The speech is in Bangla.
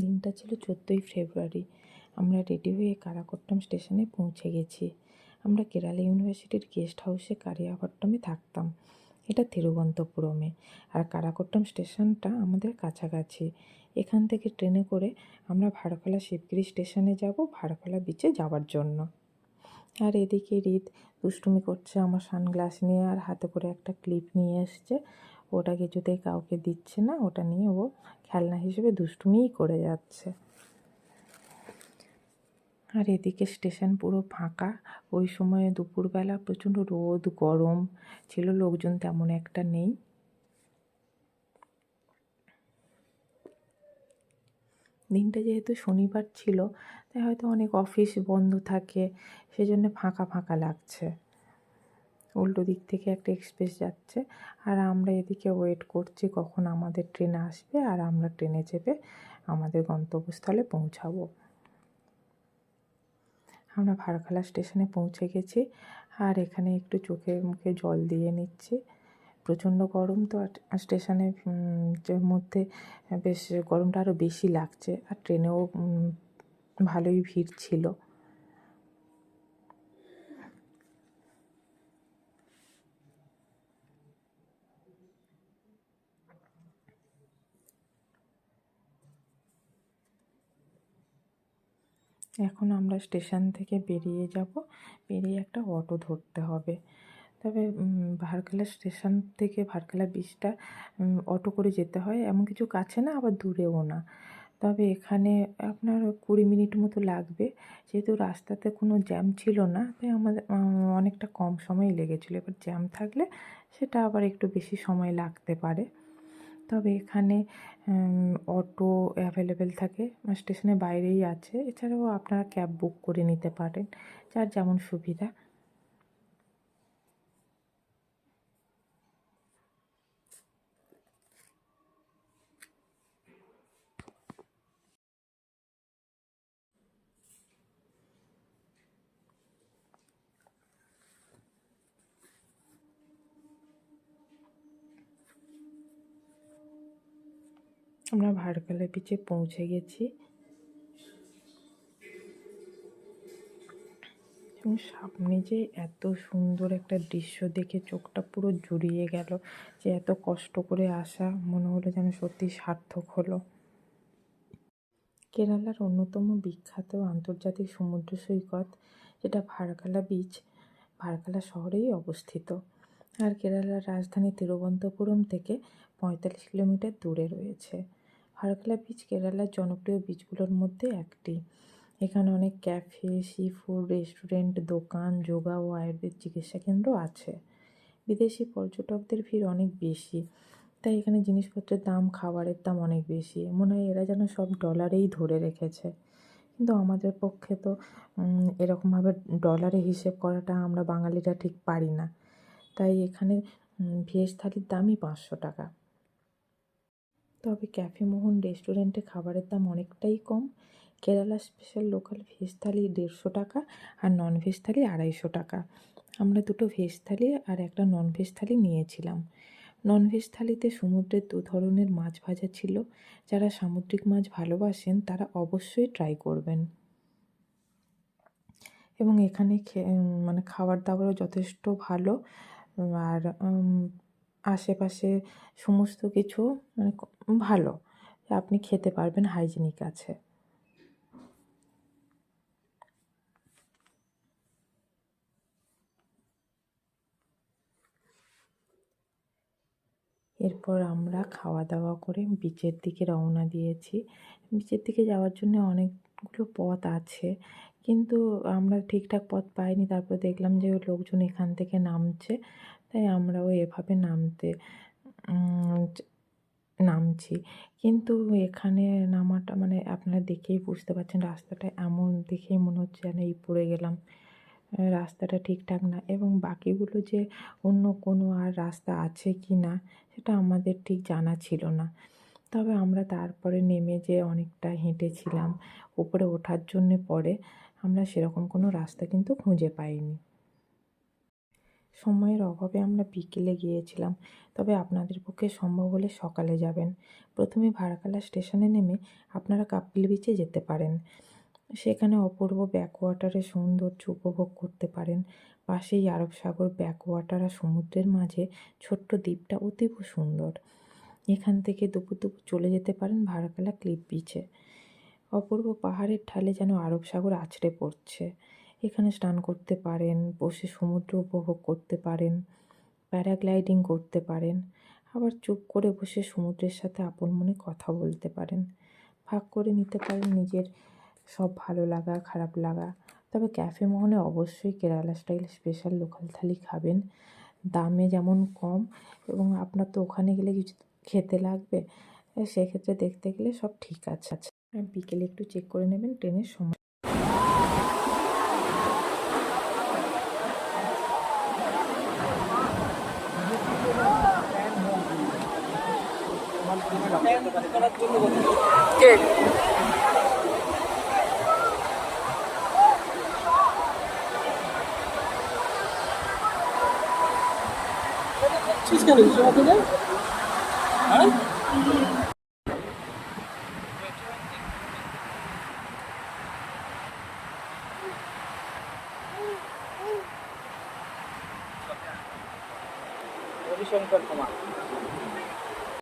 দিনটা ছিল 14ই ফেব্রুয়ারি। আমরা রেডি হয়ে কারাকোট্টম স্টেশনে পৌঁছে গেছি। আমরা কেরালা ইউনিভার্সিটির গেস্ট হাউসে কারিয়াকট্টমে থাকতাম। এটা তিরুবনন্তপুরমে। আর কারাকোট্টম স্টেশনটা আমাদের কাছাকাছি। এখান থেকে ট্রেনে করে আমরা ভারকলা শিবগিরি স্টেশনে যাব ভারকলা বিচে যাওয়ার জন্য। আর এদিকে রিত দুষ্টুমি করছে আমার সানগ্লাস নিয়ে, আর হাতে করে একটা ক্লিপ নিয়ে এসছে। ওটা কিছুতেই কাউকে দিচ্ছে না, ওটা নিয়ে ও খেলনা হিসেবে দুষ্টুমিই করে যাচ্ছে। আর এদিকে স্টেশন পুরো ফাঁকা। ওই সময়ে দুপুরবেলা প্রচণ্ড রোদ গরম ছিল, লোকজন তেমন একটা নেই। দিনটা যেহেতু শনিবার ছিল, তাই হয়তো অনেক অফিস বন্ধ থাকে, সেজন্য ফাঁকা ফাঁকা লাগছে। উল্টো দিক থেকে একটা এক্সপ্রেস যাচ্ছে, আর আমরা এদিকে ওয়েট করছি কখন আমাদের ট্রেন আসবে আর আমরা ট্রেনে চেপে আমাদের গন্তব্যস্থলে পৌঁছাবো। আমরা ভারখালা স্টেশনে পৌঁছে গেছি, আর এখানে একটু চোখে মুখে জল দিয়ে নিচ্ছি। প্রচণ্ড গরম তো, আর স্টেশনের মধ্যে বেশ গরমটা আরও বেশি লাগছে। আর ট্রেনেও ভালোই ভিড় ছিল। এখন আমরা স্টেশন থেকে বেরিয়ে যাব, বেরিয়ে একটা অটো ধরতে হবে। তবে ভারখালা স্টেশন থেকে ভারখালা বিচটা অটো করে যেতে হয়, এমন কিছু কাছে না আবার দূরেও না। তবে এখানে আপনার 20 মিনিট মতো লাগবে। যেহেতু রাস্তাতে কোনো জ্যাম ছিল না, তাই আমাদের অনেকটা কম সময় লেগেছিলো। এবার জ্যাম থাকলে সেটা আবার একটু বেশি সময় লাগতে পারে। তবে এখানে অটো অ্যাভেলেবেল থাকে, স্টেশনের বাইরেই আছে। এছাড়াও আপনারা ক্যাব বুক করে নিতে পারেন, যার যেমন সুবিধা। আমরা ভারকালা বিচে পৌঁছে গেছি, এবং সামনে যে এত সুন্দর একটা দৃশ্য দেখে চোখটা পুরো জুড়িয়ে গেল, যে এত কষ্ট করে আসা মনে হলো যেন সত্যি সার্থক হলো। কেরালার অন্যতম বিখ্যাত আন্তর্জাতিক সমুদ্র সৈকত, যেটা ভারকালা বিচ, ভারকালা শহরেই অবস্থিত। আর কেরালার রাজধানী তিরুবনন্তপুরম থেকে 45 কিলোমিটার দূরে রয়েছে। ভারকালা বিচ কেরালার জনপ্রিয় বিচগুলোর মধ্যে একটি। এখানে অনেক ক্যাফে, সি ফুড রেস্টুরেন্ট, দোকান, যোগা ও আয়ুর্বেদ চিকিৎসা কেন্দ্র আছে। বিদেশি পর্যটকদের ভিড় অনেক বেশি, তাই এখানে জিনিসপত্রের দাম, খাবারের দাম অনেক বেশি। মনে হয় এরা যেন সব ডলারেই ধরে রেখেছে। কিন্তু আমাদের পক্ষে তো এরকমভাবে ডলারে হিসেব করাটা আমরা বাঙালিরা ঠিক পারি না। তাই এখানে ভেজ থালির দামই 500 টাকা। তবে ক্যাফে মোহন রেস্টুরেন্টে খাবারের দাম অনেকটাই কম। কেরালা স্পেশাল লোকাল ভেজ থালি 150 টাকা, আর নন ভেজ থালি 250 টাকা। আমরা দুটো ভেজ থালি আর একটা নন ভেজ থালি নিয়েছিলাম। নন ভেজ থালিতে সমুদ্রের 2 ধরনের মাছ ভাজা ছিল। যারা সামুদ্রিক মাছ ভালোবাসেন তারা অবশ্যই ট্রাই করবেন। এবং এখানে মানে খাবার দাবারও যথেষ্ট ভালো। আর আশেপাশে সমস্ত কিছু মানে ভালো, আপনি খেতে পারবেন, হাইজিনিক আছে। এরপর আমরা খাওয়া দাওয়া করে বিচের দিকে রওনা দিয়েছি। বিচের দিকে যাওয়ার জন্য অনেকগুলো পথ আছে, কিন্তু আমরা ঠিকঠাক পথ পাইনি। তারপর দেখলাম যে লোকজন এখান থেকে নামছে, তাই আমরাও এভাবে নামছি। কিন্তু এখানে নামাটা মানে আপনারা দেখেই বুঝতে পারছেন, রাস্তাটা এমন দেখেই মনে হচ্ছে যেন এই পড়ে গেলাম, রাস্তাটা ঠিকঠাক না। এবং বাকিগুলো যে অন্য কোনো আর রাস্তা আছে কি না সেটা আমাদের ঠিক জানা ছিল না। তবে আমরা তারপরে নেমে যে অনেকটা হেঁটেছিলাম উপরে ওঠার জন্যে, পরে আমরা সেরকম কোনো রাস্তা কিন্তু খুঁজে পাইনি। সময়ের অভাবে আমরা বিকেলে গিয়েছিলাম, তবে আপনাদের পক্ষে সম্ভব হলে সকালে যাবেন। প্রথমে ভারকালা স্টেশনে নেমে আপনারা কাপ্পিল বিচে যেতে পারেন। সেখানে অপূর্ব ব্যাকওয়াটারের সৌন্দর্য উপভোগ করতে পারেন। পাশেই আরব সাগর ব্যাকওয়াটার আর সমুদ্রের মাঝে ছোট্ট দ্বীপটা অতীব সুন্দর। এখান থেকে দুপুর দুপুর চলে যেতে পারেন ভারকালা ক্লিফ বিচে। অপূর্ব পাহাড়ের ঢালে যেন আরব সাগর আছড়ে পড়ছে। এখানে স্নান করতে পারেন, বসে সমুদ্র উপভোগ করতে পারেন, প্যারাগ্লাইডিং করতে পারেন, আবার চুপ করে বসে সমুদ্রের সাথে আপন মনে কথা বলতে পারেন। ভাগ করে নিতে পারেন নিজের সব ভালো লাগা খারাপ লাগা। তবে ক্যাফে মোহনে অবশ্যই কেরালা স্টাইল স্পেশাল লোকাল থালি খাবেন। দামে যেমন কম, এবং আপনার তো ওখানে গেলে কিছু খেতে লাগবে, সেক্ষেত্রে দেখতে গেলে সব ঠিক আছে। আর বিকেলে একটু চেক করে নেবেন ট্রেনের সময়। রবিশঙ্কর কুমার।